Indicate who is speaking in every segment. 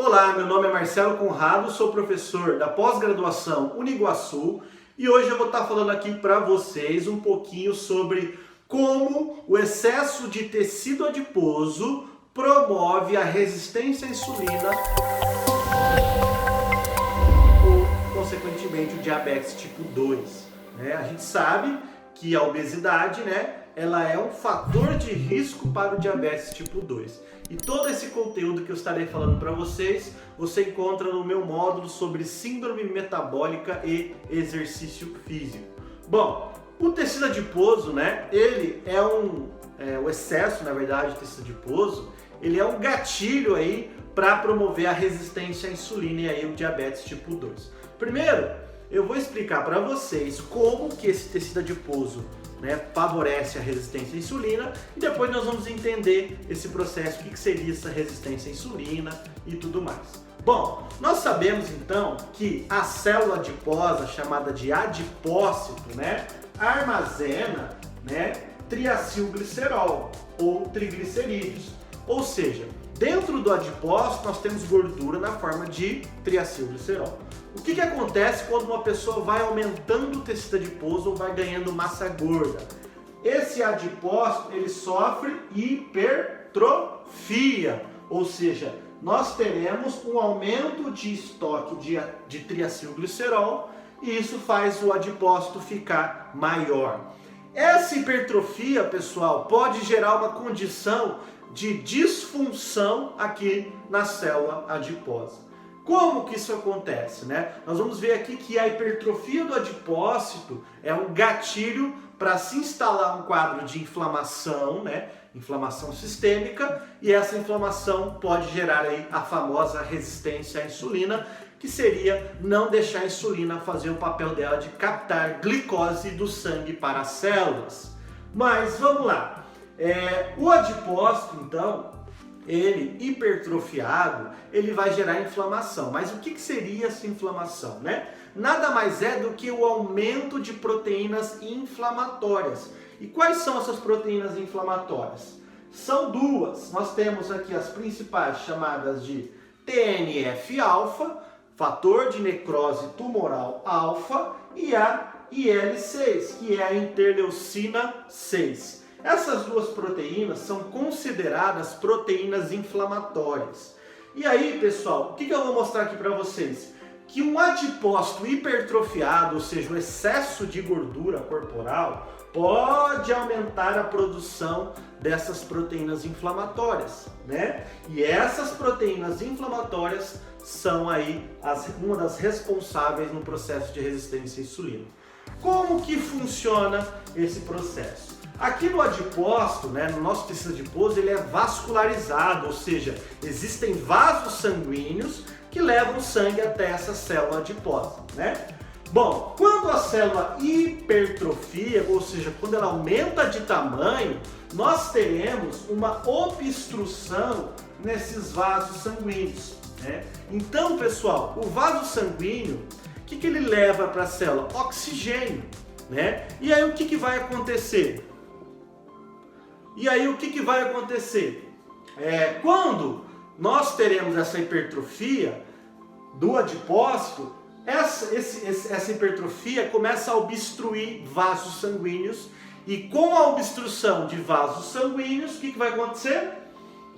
Speaker 1: Olá, meu nome é Marcelo Conrado, sou professor da pós-graduação Uniguaçu e hoje eu vou estar falando aqui para vocês um pouquinho sobre como o excesso de tecido adiposo promove a resistência à insulina ou, consequentemente, o diabetes tipo 2. A gente sabe que a obesidade, ela é um fator de risco para o diabetes tipo 2. E todo esse conteúdo que eu estarei falando para vocês, você encontra no meu módulo sobre síndrome metabólica e exercício físico. Bom, o tecido adiposo, ele é o excesso, na verdade, de tecido adiposo, ele é um gatilho aí para promover a resistência à insulina e aí o diabetes tipo 2. Primeiro, eu vou explicar para vocês como que esse tecido adiposo favorece a resistência à insulina e depois nós vamos entender esse processo, o que seria essa resistência à insulina e tudo mais. Bom, nós sabemos então que a célula adiposa, chamada de adipócito, armazena triacilglicerol ou triglicerídeos, ou seja, dentro do adipócito nós temos gordura na forma de triacilglicerol. O que acontece quando uma pessoa vai aumentando o tecido adiposo ou vai ganhando massa gorda? Esse adipócito ele sofre hipertrofia, ou seja, nós teremos um aumento de estoque de triacilglicerol e isso faz o adipócito ficar maior. Essa hipertrofia, pessoal, pode gerar uma condição de disfunção aqui na célula adiposa. Como que isso acontece, Nós vamos ver aqui que a hipertrofia do adipócito é um gatilho para se instalar um quadro de inflamação, inflamação sistêmica, e essa inflamação pode gerar aí a famosa resistência à insulina, que seria não deixar a insulina fazer o papel dela de captar glicose do sangue para as células. Mas vamos lá, o adipócito então, ele hipertrofiado, ele vai gerar inflamação. Mas o que seria essa inflamação, Nada mais é do que o aumento de proteínas inflamatórias. E quais são essas proteínas inflamatórias? São duas. Nós temos aqui as principais, chamadas de TNF-alfa, fator de necrose tumoral alfa, e a IL-6, que é a interleucina 6. Essas duas proteínas são consideradas proteínas inflamatórias. E aí, pessoal, o que eu vou mostrar aqui para vocês? Que um adipócito hipertrofiado, ou seja, o excesso de gordura corporal, pode aumentar a produção dessas proteínas inflamatórias, E essas proteínas inflamatórias são aí uma das responsáveis no processo de resistência à insulina. Como que funciona esse processo? Aqui no adipócito, no nosso tecido adiposo, ele é vascularizado, ou seja, existem vasos sanguíneos que levam sangue até essa célula adiposa, Bom, quando a célula hipertrofia, ou seja, quando ela aumenta de tamanho, nós teremos uma obstrução nesses vasos sanguíneos, Então, pessoal, o vaso sanguíneo, o que ele leva para a célula? Oxigênio, E aí o que vai acontecer? Quando nós teremos essa hipertrofia do adipócito, essa hipertrofia começa a obstruir vasos sanguíneos e com a obstrução de vasos sanguíneos, o que vai acontecer?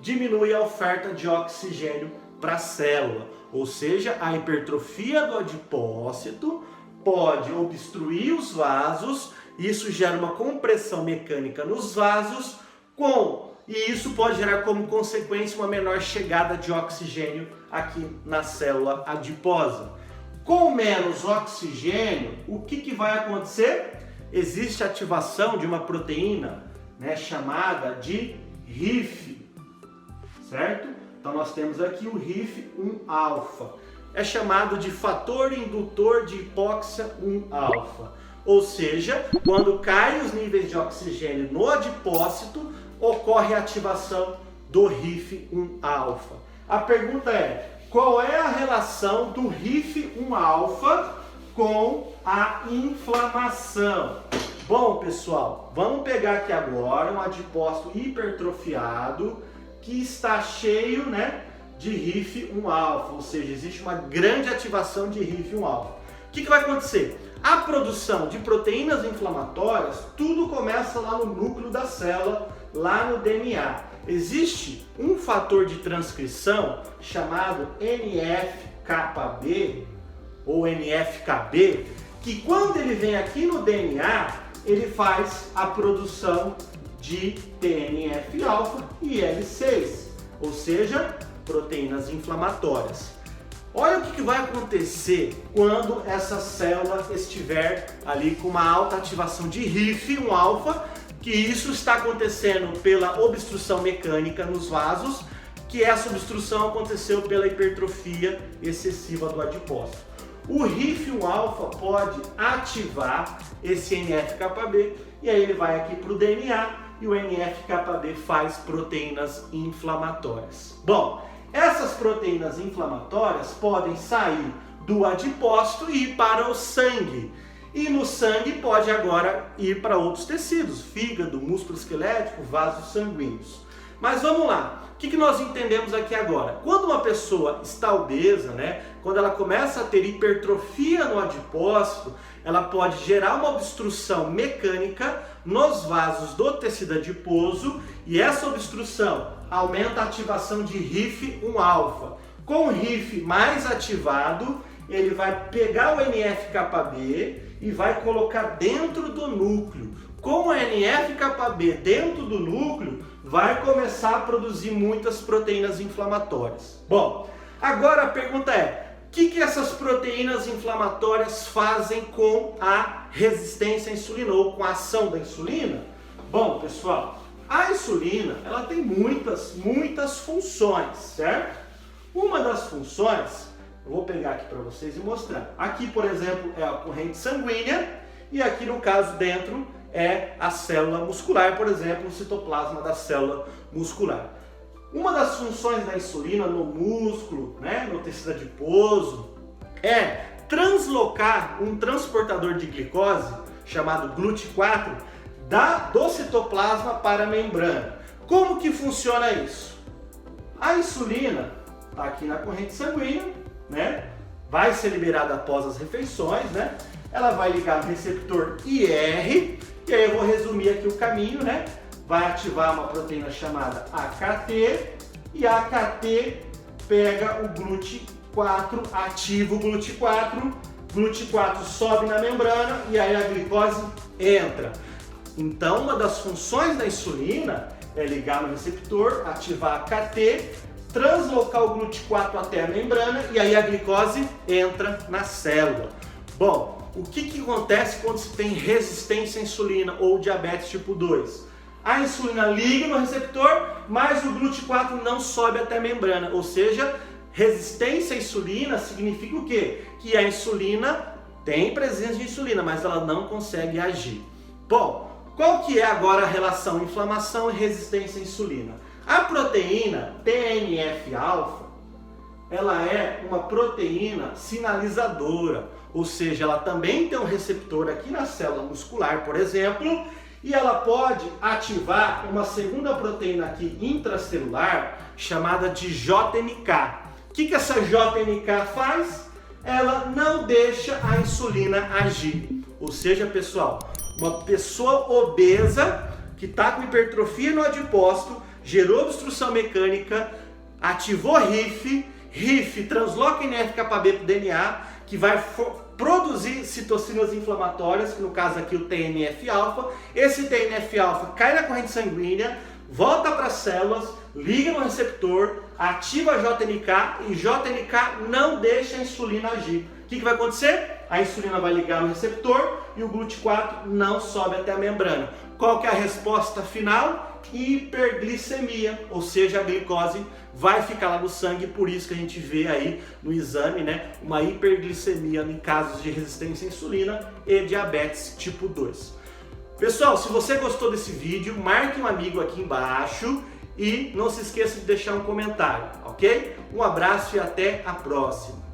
Speaker 1: Diminui a oferta de oxigênio para a célula, ou seja, a hipertrofia do adipócito pode obstruir os vasos, isso gera uma compressão mecânica nos vasos, e isso pode gerar como consequência uma menor chegada de oxigênio aqui na célula adiposa. Com menos oxigênio, o que vai acontecer? Existe a ativação de uma proteína chamada de RIF, certo? Então nós temos aqui o RIF1-alfa. É chamado de fator indutor de hipóxia 1-alfa. Ou seja, quando caem os níveis de oxigênio no adipócito, ocorre a ativação do RIF1-alfa. A pergunta é, qual é a relação do RIF1-alfa com a inflamação? Bom, pessoal, vamos pegar aqui agora um adipócito hipertrofiado que está cheio, de HIF-1-alfa, ou seja, existe uma grande ativação de HIF-1-alfa. O que vai acontecer? A produção de proteínas inflamatórias, tudo começa lá no núcleo da célula, lá no DNA. Existe um fator de transcrição chamado NF-κB ou NF-κB, que quando ele vem aqui no DNA, ele faz a produção de TNF-alfa e L6, ou seja, proteínas inflamatórias. Olha o que vai acontecer quando essa célula estiver ali com uma alta ativação de HIF-1-alfa, que isso está acontecendo pela obstrução mecânica nos vasos, que essa obstrução aconteceu pela hipertrofia excessiva do adipócito. O HIF-1-alfa pode ativar esse NF-κB e aí ele vai aqui para o DNA e o NF-κB faz proteínas inflamatórias. Bom, essas proteínas inflamatórias podem sair do adipócito e ir para o sangue. E no sangue pode agora ir para outros tecidos, fígado, músculo esquelético, vasos sanguíneos. Mas vamos lá, o que nós entendemos aqui agora? Quando uma pessoa está obesa, quando ela começa a ter hipertrofia no adipócito, ela pode gerar uma obstrução mecânica nos vasos do tecido adiposo e essa obstrução aumenta a ativação de HIF-1-alfa. Com o HIF mais ativado, ele vai pegar o NF-κB e vai colocar dentro do núcleo. Com o NF-κB dentro do núcleo, vai começar a produzir muitas proteínas inflamatórias. Bom, agora a pergunta é, o que essas proteínas inflamatórias fazem com a resistência à insulina ou com a ação da insulina? Bom, pessoal, a insulina ela tem muitas funções, certo? Uma das funções, eu vou pegar aqui para vocês e mostrar. Aqui, por exemplo, é a corrente sanguínea e aqui no caso dentro é a célula muscular, por exemplo, o citoplasma da célula muscular. Uma das funções da insulina no músculo, no tecido adiposo, é translocar um transportador de glicose, chamado GLUT4, do citoplasma para a membrana. Como que funciona isso? A insulina está aqui na corrente sanguínea, vai ser liberada após as refeições, ela vai ligar no receptor IR, e aí eu vou resumir aqui o caminho, vai ativar uma proteína chamada AKT, e a AKT pega o GLUT4, ativa o GLUT4 sobe na membrana e aí a glicose entra. Então, uma das funções da insulina é ligar no receptor, ativar a AKT, translocar o GLUT4 até a membrana e aí a glicose entra na célula. Bom, o que acontece quando se tem resistência à insulina ou diabetes tipo 2? A insulina liga no receptor, mas o GLUT4 não sobe até a membrana, ou seja, resistência à insulina significa o quê? Que a insulina tem presença de insulina, mas ela não consegue agir. Bom, qual que é agora a relação inflamação e resistência à insulina? A proteína TNF-alfa, ela é uma proteína sinalizadora, ou seja, ela também tem um receptor aqui na célula muscular, por exemplo, e ela pode ativar uma segunda proteína aqui intracelular chamada de JNK. O que essa JNK faz? Ela não deixa a insulina agir. Ou seja, pessoal, uma pessoa obesa que está com hipertrofia no adipócito, gerou obstrução mecânica, ativou HIF transloca NF-κB para o DNA, que vai produzir citocinas inflamatórias, que no caso aqui o TNF-alfa. Esse TNF-alfa cai na corrente sanguínea, volta para as células, liga no receptor, ativa a JNK e JNK não deixa a insulina agir. O que vai acontecer? A insulina vai ligar no receptor e o GLUT4 não sobe até a membrana. Qual que é a resposta final? Hiperglicemia, ou seja, a glicose vai ficar lá no sangue, por isso que a gente vê aí no exame, uma hiperglicemia em casos de resistência à insulina e diabetes tipo 2. Pessoal, se você gostou desse vídeo, marque um amigo aqui embaixo e não se esqueça de deixar um comentário, ok? Um abraço e até a próxima!